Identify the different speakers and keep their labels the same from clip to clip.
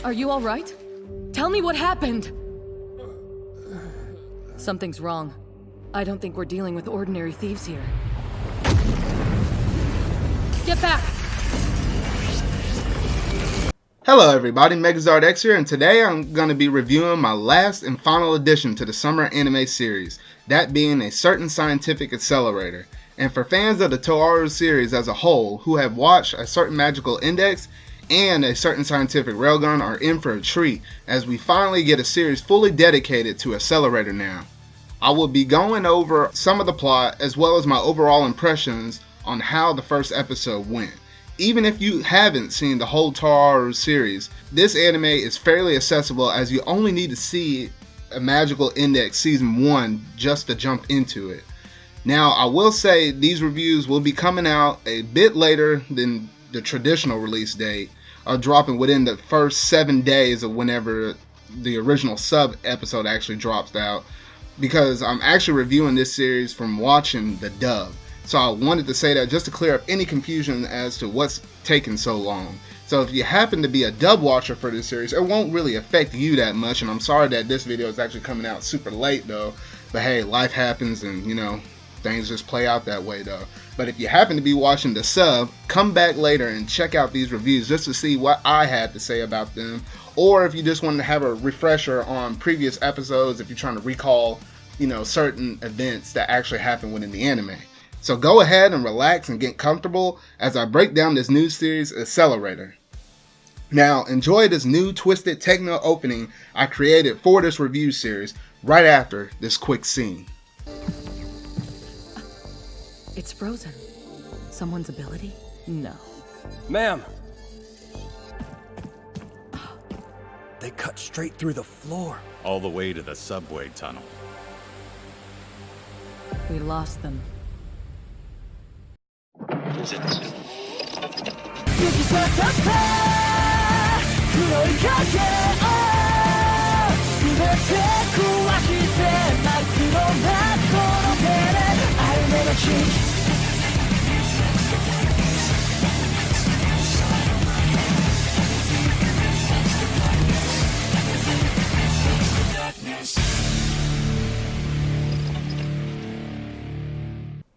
Speaker 1: Are you alright? Tell me what happened! Something's wrong. I don't think we're dealing with ordinary thieves here. Get back!
Speaker 2: Hello everybody, Megazard X here, and today I'm going to be reviewing my last and final addition to the summer anime series, that being A Certain Scientific Accelerator. And for fans of the Toaru series as a whole, who have watched A Certain Magical Index and A Certain Scientific Railgun, are in for a treat, as we finally get a series fully dedicated to Accelerator now. I will be going over some of the plot as well as my overall impressions on how the first episode went. Even if you haven't seen the whole Toaru series, this anime is fairly accessible, as you only need to see A Magical Index Season 1 just to jump into it. Now, I will say these reviews will be coming out a bit later than the traditional release date, dropping within the first 7 days of whenever the original sub episode actually drops out, because I'm actually reviewing this series from watching the dub. So I wanted to say that just to clear up any confusion as to what's taking so long. So if you happen to be a dub watcher for this series, it won't really affect you that much, and I'm sorry that this video is actually coming out super late though. But hey, life happens, and you know, things just play out that way though. But if you happen to be watching the sub, come back later and check out these reviews just to see what I had to say about them. Or if you just want to have a refresher on previous episodes, if you're trying to recall, you know, certain events that actually happened within the anime. So go ahead and relax and get comfortable as I break down this new series, Accelerator. Now, enjoy this new twisted techno opening I created for this review series right after this quick scene.
Speaker 1: It's frozen. Someone's ability? No.
Speaker 3: Ma'am! They cut straight through the floor.
Speaker 4: All the way to the subway tunnel.
Speaker 1: We lost them.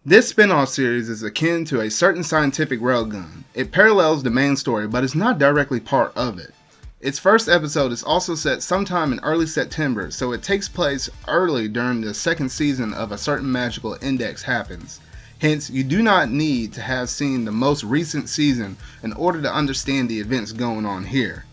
Speaker 2: This spin-off series is akin to A Certain Scientific Railgun. It parallels the main story, but is not directly part of it. Its first episode is also set sometime in early September, so it takes place early during the second season of A Certain Magical Index happens. Hence, you do not need to have seen the most recent season in order to understand the events going on here.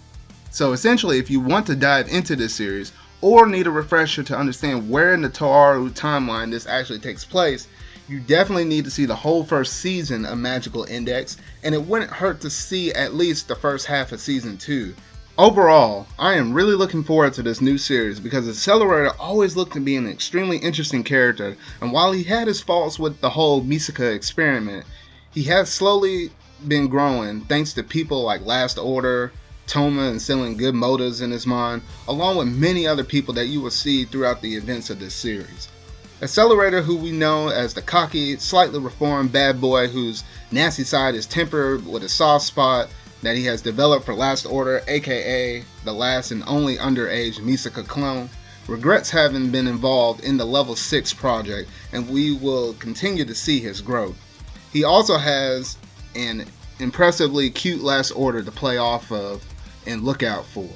Speaker 2: So essentially, if you want to dive into this series, or need a refresher to understand where in the Toaru timeline this actually takes place, you definitely need to see the whole first season of Magical Index, and it wouldn't hurt to see at least the first half of season 2. Overall, I am really looking forward to this new series because Accelerator always looked to be an extremely interesting character, and while he had his faults with the whole Misaka experiment, he has slowly been growing thanks to people like Last Order, Toma instilling good motives in his mind, along with many other people that you will see throughout the events of this series. Accelerator, who we know as the cocky, slightly reformed bad boy whose nasty side is tempered with a soft spot that he has developed for Last Order, aka the last and only underage Misaka clone, regrets having been involved in the Level 6 project, and we will continue to see his growth. He also has an impressively cute Last Order to play off of and look out for.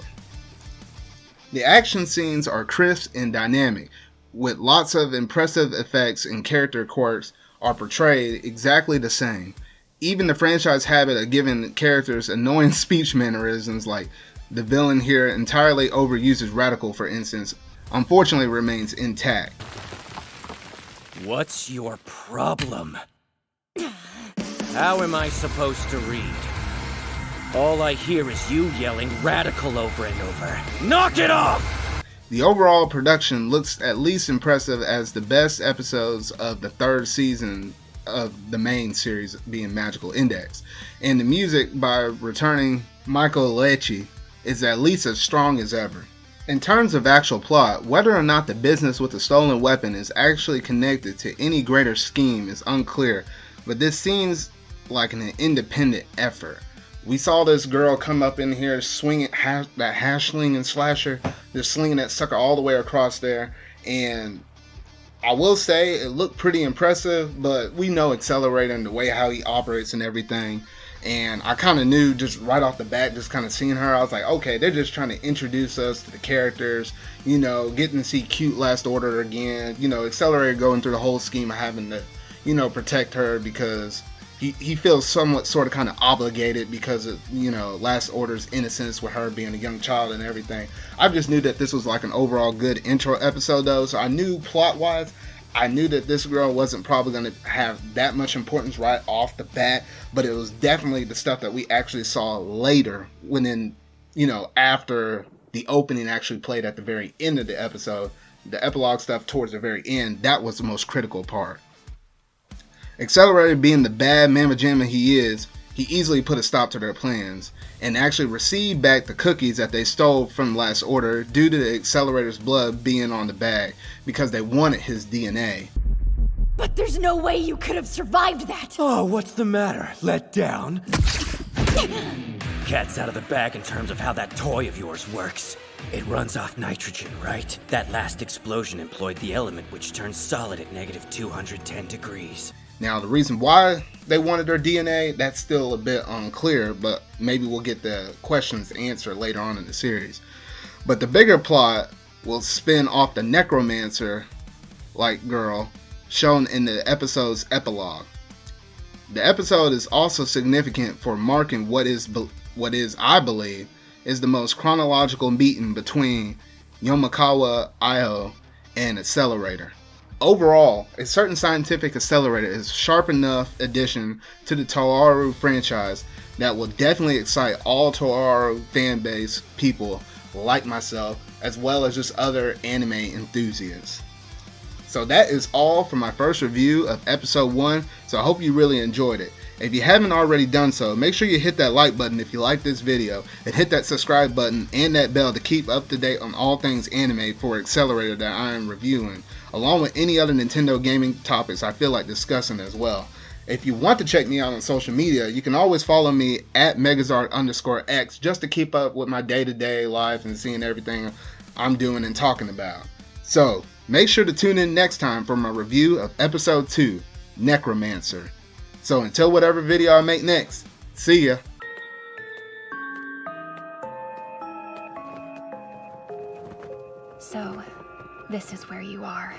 Speaker 2: The action scenes are crisp and dynamic, with lots of impressive effects, and character quirks are portrayed exactly the same. Even the franchise habit of giving characters annoying speech mannerisms, like the villain here entirely overuses Radical for instance, unfortunately remains intact.
Speaker 3: What's your problem? How am I supposed to read? All I hear is you yelling Radical over and over. Knock it off!
Speaker 2: The overall production looks at least impressive as the best episodes of the third season of the main series being Magical Index, and the music by returning Michael Lecce is at least as strong as ever. In terms of actual plot, whether or not the business with the stolen weapon is actually connected to any greater scheme is unclear, but this seems like an independent effort. We saw this girl come up in here swinging that hash sling and slasher, just slinging that sucker all the way across there. And I will say it looked pretty impressive, but we know Accelerator and the way how he operates and everything. And I kind of knew just right off the bat, just kind of seeing her, I was like, okay, they're just trying to introduce us to the characters, you know, getting to see cute Last Order again, you know, Accelerator going through the whole scheme of having to, you know, protect her because he feels somewhat sort of kind of obligated because of, you know, Last Order's innocence with her being a young child and everything. I just knew that this was like an overall good intro episode though, so I knew plot-wise, I knew that this girl wasn't probably going to have that much importance right off the bat, but it was definitely the stuff that we actually saw later when you know, after the opening actually played at the very end of the episode, the epilogue stuff towards the very end, that was the most critical part. Accelerator being the bad mamma jamma he is, he easily put a stop to their plans and actually received back the cookies that they stole from Last Order due to the Accelerator's blood being on the bag because they wanted his DNA.
Speaker 5: But there's no way you could have survived that!
Speaker 3: Oh, what's the matter? Let down? Cat's out of the bag in terms of how that toy of yours works. It runs off nitrogen, right? That last explosion employed the element which turns solid at negative 210 degrees.
Speaker 2: Now, the reason why they wanted their DNA, that's still a bit unclear, but maybe we'll get the questions answered later on in the series. But the bigger plot will spin off the necromancer-like girl shown in the episode's epilogue. The episode is also significant for marking what is, I believe, is the most chronological meeting between Yomakawa Iho and Accelerator. Overall, a certain scientific accelerator is a sharp enough addition to the Toaru franchise that will definitely excite all Toaru fanbase people like myself, as well as just other anime enthusiasts. So that is all for my first review of episode 1, so I hope you really enjoyed it. If you haven't already done so, make sure you hit that like button if you like this video, and hit that subscribe button and that bell to keep up to date on all things anime for Accelerator that I am reviewing, along with any other Nintendo gaming topics I feel like discussing as well. If you want to check me out on social media, you can always follow me at Megazard_X just to keep up with my day-to-day life and seeing everything I'm doing and talking about. So, make sure to tune in next time for my review of episode 2, Necromancer. So until whatever video I make next, see ya.
Speaker 5: So, this is where you are.